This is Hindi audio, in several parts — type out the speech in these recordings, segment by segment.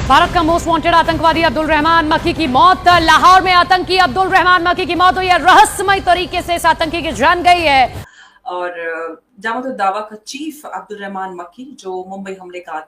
भारत का मोस्ट वांटेड आतंकवादी अब्दुल रहमान मक्की की मौत। लाहौर में आतंकी अब्दुल रहमान मक्की की मौत हुई है। रहस्यमय तरीके से इस आतंकी की जान गई है। और जामत दावा का चीफ अब्दुल रहमान मक्की, जो मुंबई हमले का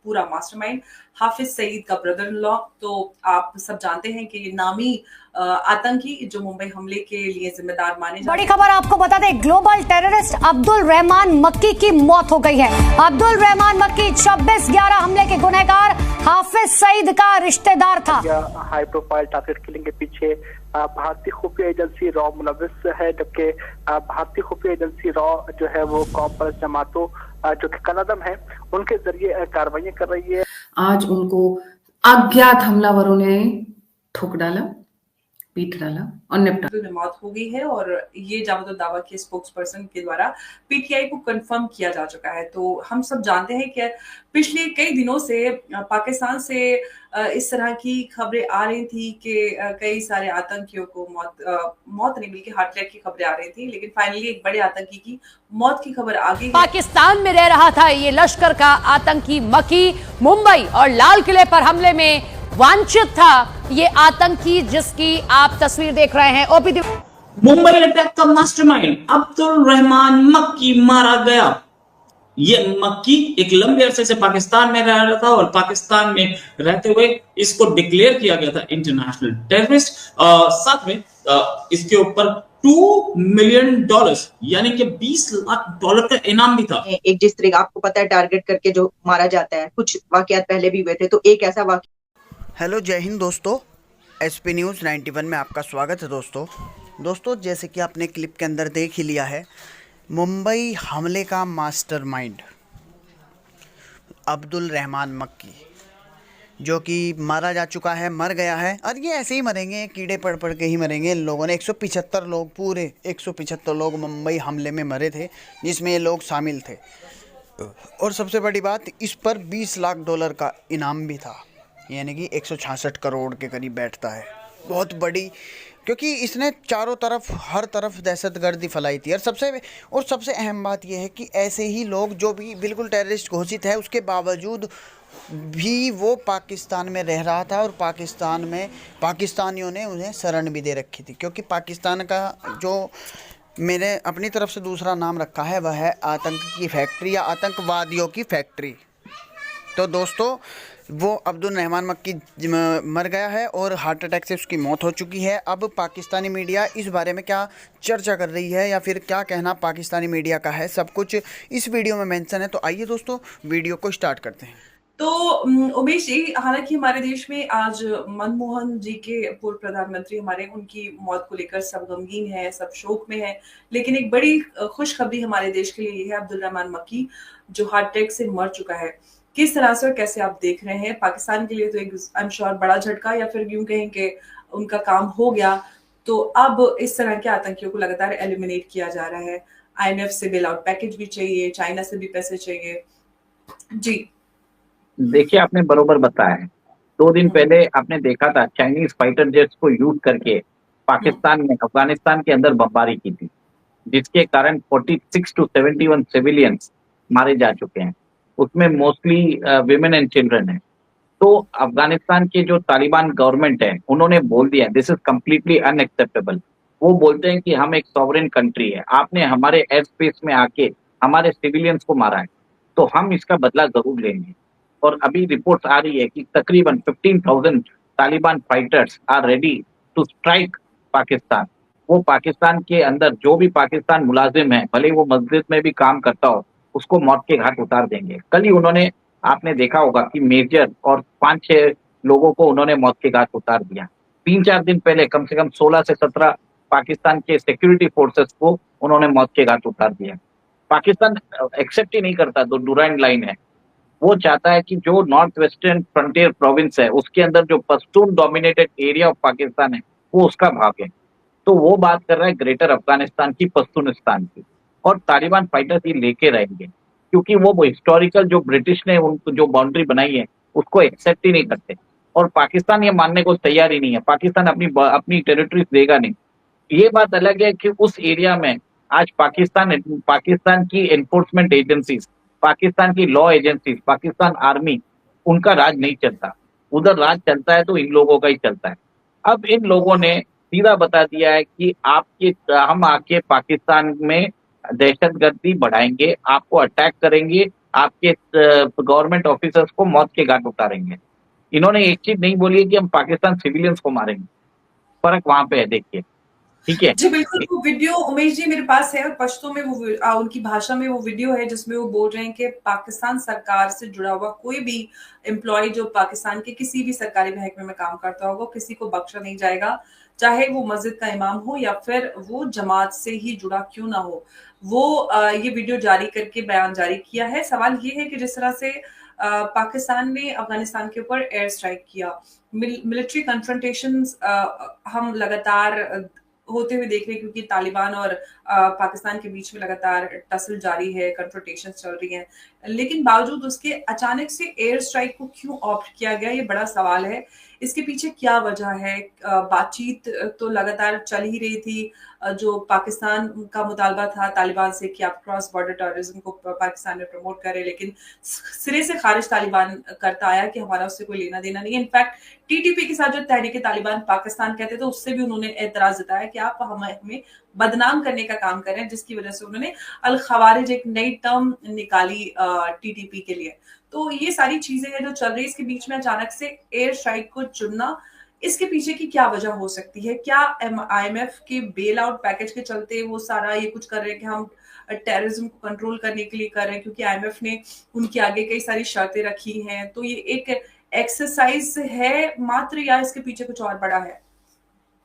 पूरा मास्टरमाइंड, हाफिज सईद का ब्रदर इन लॉ, तो आप सब जानते हैं कि ये नामी आतंकी जो मुंबई हमले के लिए जिम्मेदार माने जाते हैं। बड़ी खबर आपको बता दें, ग्लोबल टेररिस्ट अब्दुल रहमान मक्की की मौत हो गई है। अब्दुल रहमान मक्की 26/11 हमले के गुनहगार हाफिज सईद का रिश्तेदार था। हाई प्रोफाइल टारगेट किलिंग के पीछे भारतीय खुफिया एजेंसी रॉ मुलविस है, जबकि भारतीय खुफिया एजेंसी रॉ जो है वो कॉम्पस जमातों जो कि कलदम है उनके जरिए कार्रवाई कर रही है। आज उनको अज्ञात हमलावरों ने ठोक डाला, पीट डाला और निपटा। मौत हो गई है और ये जामत दावा के स्पोक्स पर्सन के द्वारा पीटीआई को कंफर्म किया जा चुका है। तो हम सब जानते हैं कि पिछले कई दिनों से पाकिस्तान से इस तरह की खबरें आ रही थी कि कई सारे आतंकियों को मौत नहीं बल्कि हार्ट अटैक की खबरें आ रही थी, लेकिन फाइनली एक बड़े आतंकी की मौत की खबर आ गई। पाकिस्तान में रह रहा था ये लश्कर का आतंकी मक्की। मुंबई और लाल किले पर हमले में वांछित था ये आतंकी, जिसकी आप तस्वीर देख रहे हैं। ओपीडी मुंबई अटैक का मास्टरमाइंड अब्दुल रहमान मक्की मारा गया। ये मक्की एक लंबे अरसे से पाकिस्तान में रह रहा था और पाकिस्तान में रहते हुए इसको डिक्लेयर किया गया था इंटरनेशनल टेररिस्ट। साथ में इसके ऊपर $2 मिलियन यानी कि $20 लाख का इनाम भी था। एक जिस तरीके आपको पता है टारगेट करके जो मारा जाता है, कुछ वाकयात पहले भी हुए थे, तो एक ऐसा वाकया। हेलो, जय हिंद दोस्तों, एसपी न्यूज़ 91 में आपका स्वागत है। दोस्तों जैसे कि आपने क्लिप के अंदर देख ही लिया है, मुंबई हमले का मास्टरमाइंड अब्दुल रहमान मक्की, जो कि मारा जा चुका है, मर गया है। और ये ऐसे ही मरेंगे, कीड़े पड़ के ही मरेंगे। इन लोगों ने 175 लोग, पूरे 175 लोग मुंबई हमले में मरे थे, जिसमें ये लोग शामिल थे। और सबसे बड़ी बात, इस पर $20 लाख का इनाम भी था, यानी कि 166 करोड़ के करीब बैठता है। बहुत बड़ी, क्योंकि इसने चारों तरफ, हर तरफ दहशतगर्दी फैलाई थी। और सबसे अहम बात यह है कि ऐसे ही लोग जो भी बिल्कुल टेररिस्ट घोषित है, उसके बावजूद भी वो पाकिस्तान में रह रहा था और पाकिस्तान में पाकिस्तानियों ने उन्हें शरण भी दे रखी थी। क्योंकि पाकिस्तान का जो मैंने अपनी तरफ से दूसरा नाम रखा है वह है आतंक की फैक्ट्री या आतंकवादियों की फैक्ट्री। तो दोस्तों, वो अब्दुल रहमान मक्की मर गया है और हार्ट अटैक से उसकी मौत हो चुकी है। अब पाकिस्तानी मीडिया इस बारे में क्या चर्चा कर रही है या फिर क्या कहना पाकिस्तानी मीडिया का है, सब कुछ इस वीडियो में मेंशन है। तो आइए दोस्तों, वीडियो को स्टार्ट करते हैं। तो उमेश जी, हालांकि हमारे देश में आज मनमोहन जी के पूर्व प्रधानमंत्री हमारे, उनकी मौत को लेकर सब गमगीन है, सब शोक में है, लेकिन एक बड़ी खुशखबरी हमारे देश के लिए ये है, अब्दुल रहमान मक्की जो हार्ट अटैक से मर चुका है। किस तरह से और कैसे आप देख रहे हैं? पाकिस्तान के लिए तो एक आई एम श्योर बड़ा झटका, या फिर यूं कहें कि उनका काम हो गया। तो अब इस तरह के आतंकियों को लगातार एलिमिनेट किया जा रहा है। IMF से बेल आउट पैकेज भी चाहिए, चाइना से भी पैसे चाहिए। जी देखिए, आपने बरोबर बताया है। 2 दिन पहले आपने देखा था चाइनीज फाइटर जेट्स को यूज करके पाकिस्तान में, अफगानिस्तान के अंदर बमबारी की थी, जिसके कारण 46 to 71 सिविलियंस मारे जा चुके हैं। उसमें मोस्टली विमेन एंड चिल्ड्रन है। तो अफगानिस्तान के जो तालिबान गवर्नमेंट है, उन्होंने बोल दिया दिस इज कम्प्लीटली अनएक्सेप्टेबल। वो बोलते हैं कि हम एक सॉवरेन कंट्री है, आपने हमारे एयर स्पेस में आके हमारे सिविलियंस को मारा है, तो हम इसका बदला जरूर लेंगे। और अभी रिपोर्ट्स आ रही है कि तकरीबन 15,000 Taliban fighters are ready to strike Pakistan. वो पाकिस्तान के अंदर जो भी पाकिस्तान मुलाजिम है, भले वो मस्जिद में भी काम करता हो, उसको मौत के घाट उतार देंगे। कल ही उन्होंने, आपने देखा होगा कि मेजर और 5-6 लोगों को उन्होंने मौत के घाट उतार दिया। 3-4 दिन पहले कम से कम 16 से 17 पाकिस्तान के सिक्योरिटी फोर्सेस को उन्होंने मौत के घाट उतार दिया। पाकिस्तान एक्सेप्ट ही नहीं करता, जो डुरांड लाइन है, वो चाहता है कि जो नॉर्थ वेस्टर्न फ्रंटियर प्रोविंस है, उसके अंदर जो Pashtun dominated area of Pakistan है, वो उसका भाग है। तो वो बात कर रहा है ग्रेटर अफगानिस्तान की, पश्तूनिस्तान की। और तालिबान फाइटर्स ही लेके रहेंगे, क्योंकि वो हिस्टोरिकल जो ब्रिटिश ने उनको जो बाउंड्री बनाई है, उसको एक्सेप्ट ही नहीं करते। और पाकिस्तान ये मानने को तैयार ही नहीं है। पाकिस्तान अपनी टेरिटरीज देगा नहीं। ये बात अलग है कि उस एरिया में आज पाकिस्तान की एनफोर्समेंट एजेंसीज, पाकिस्तान की लॉ एजेंसीज, पाकिस्तान आर्मी, उनका राज नहीं चलता। उधर राज चलता है तो इन लोगों का ही चलता है। अब इन लोगों ने सीधा बता दिया है कि हम आके पाकिस्तान में दहशतगर्दी बढ़ाएंगे, आपको अटैक करेंगे, आपके गवर्नमेंट ऑफिसर्स को मौत के घाट उतारेंगे। इन्होंने एक चीज नहीं बोली है कि हम पाकिस्तान सिविलियंस को मारेंगे। फर्क वहां पे है, देखिए, ठीक है। जी बिल्कुल, वो वीडियो उमेश जी मेरे पास है और पश्तो में वो उनकी भाषा में वो वीडियो है जिसमें वो बोल रहे हैं कि पाकिस्तान सरकार से जुड़ा हुआ कोई भी एम्प्लॉय जो पाकिस्तान के किसी भी सरकारी महकमे में काम करता होगा किसी को बख्शा नहीं जाएगा, चाहे वो मस्जिद का इमाम हो या फिर वो जमात से ही जुड़ा क्यों ना हो। वो ये वीडियो जारी करके बयान जारी किया है। सवाल ये है कि जिस तरह से पाकिस्तान ने अफगानिस्तान के ऊपर एयर स्ट्राइक किया, मिलिट्री कन्फ्रंटेशंस हम लगातार होते हुए देख रहे हैं क्योंकि तालिबान और पाकिस्तान के बीच में लगातार टसल जारी है, कन्फ्रंटेशन चल रही हैं, लेकिन बावजूद उसके अचानक से एयर स्ट्राइक को क्यों ऑप्ट किया गया, ये बड़ा सवाल है। इसके पीछे क्या वजह है? बातचीत तो लगातार चल ही रही थी। जो पाकिस्तान का मुतालबा था तालिबान से कि आप क्रॉस बॉर्डर टेररिज्म को पाकिस्तान में प्रमोट करें, लेकिन सिरे से खारिज तालिबान करता आया कि हमारा उससे कोई लेना देना नहीं है। इनफैक्ट टीटीपी के साथ जो तहरीक तालिबान पाकिस्तान कहते थे उससे भी उन्होंने एतराज जताया कि आप हमें बदनाम करने का काम कर रहे हैं, जिसकी वजह से उन्होंने अल खवारिज एक नई टर्म निकाली टीटीपी के लिए। तो ये सारी चीजें हैं जो चल रही है। इसके बीच में अचानक से एयर स्ट्राइक को चुनना, इसके पीछे की क्या वजह हो सकती है? क्या IMF के बेल आउट पैकेज के चलते वो सारा ये कुछ कर रहे हैं कि हम टेररिज्म को कंट्रोल करने के लिए कर रहे हैं क्योंकि IMF ने उनके आगे कई सारी शर्तें रखी हैं? तो ये एक एक्सरसाइज है मात्र या इसके पीछे कुछ और बड़ा है?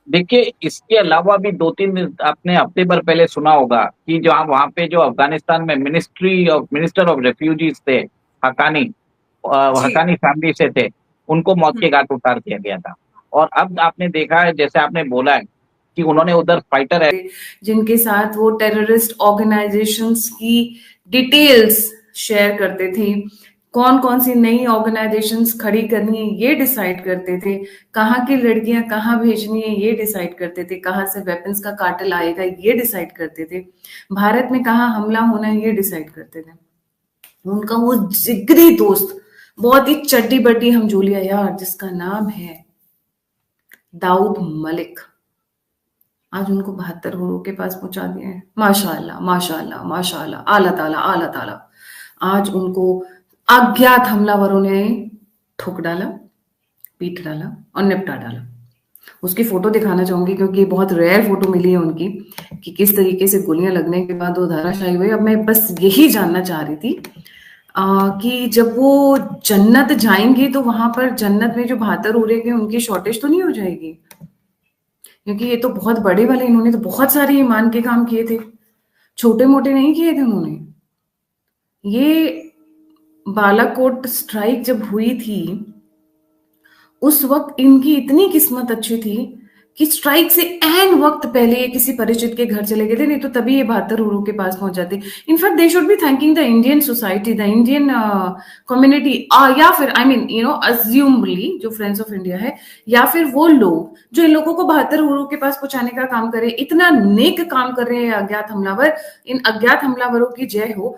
देखिए, इसके अलावा भी 2-3 आपने हफ्ते भर पहले सुना होगा कि जो वहां पे जो अफगानिस्तान में मिनिस्टर ऑफ रेफ्यूजीज थे, हकानी फैमिली से थे, उनको मौत के घाट उतार दिया गया था। और अब आपने देखा है, जैसे आपने बोला है कि उन्होंने उधर फाइटर है जिनके साथ वो टेररिस्ट ऑर्गेनाइजेशंस की डिटेल्स शेयर करते थे, कौन कौन सी नई ऑर्गेनाइजेशंस खड़ी करनी है ये डिसाइड करते थे, कहाँ की लड़कियां कहाँ भेजनी है ये डिसाइड करते थे, कहाँ से वेपन्स का कार्टेल आएगा ये डिसाइड करते थे, भारत में कहाँ हमला होना है ये डिसाइड करते थे। उनका वो जिगरी दोस्त, बहुत ही चड्डी बड्डी हमजोलिया यार, जिसका नाम है दाऊद मलिक, आज उनको 72 हुरों के पास पहुंचा दिया है। माशाअल्लाह माशाअल्लाह माशाअल्लाह, आला ताला आला ताला। आज उनको अज्ञात हमलावरों ने ठोक डाला, पीट डाला और निपटा डाला। उसकी फोटो दिखाना चाहूंगी क्योंकि बहुत रेयर फोटो मिली है उनकी कि किस तरीके से गोलियां लगने के बाद वो धाराशायी हुई। अब मैं बस यही जानना चाह रही थी कि जब वो जन्नत जाएंगी तो वहां पर जन्नत में जो 72 उरे के उनकी शॉर्टेज तो नहीं हो जाएगी? क्योंकि ये तो बहुत बड़े वाले, इन्होंने तो बहुत सारे ईमान के काम किए थे, छोटे मोटे नहीं किए थे उन्होंने। ये बालाकोट स्ट्राइक जब हुई थी उस वक्त इनकी इतनी किस्मत अच्छी थी कि स्ट्राइक से एन वक्त पहले ये किसी परिचित के घर चले गए थे, नहीं तो तभी ये 72 उरों के पास पहुंच जाते। In fact they should be thanking the Indian society, the Indian community, या फिर अज्यूमली जो फ्रेंड्स ऑफ इंडिया है, या फिर वो लोग जो इन लोगों को 72 उरों के पास पहुंचाने का काम करे। इतना नेक काम कर रहे हैं अज्ञात हमलावर। इन अज्ञात हमलावरों की जय हो।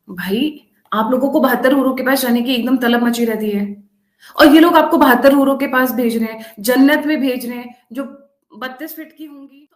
भाई आप लोगों को 72 उरों के पास जाने की एकदम तलब मची रहती है और ये लोग आपको 72 उरों के पास भेज रहे हैं, जन्नत में भेज रहे हैं जो 32 फीट की होंगी।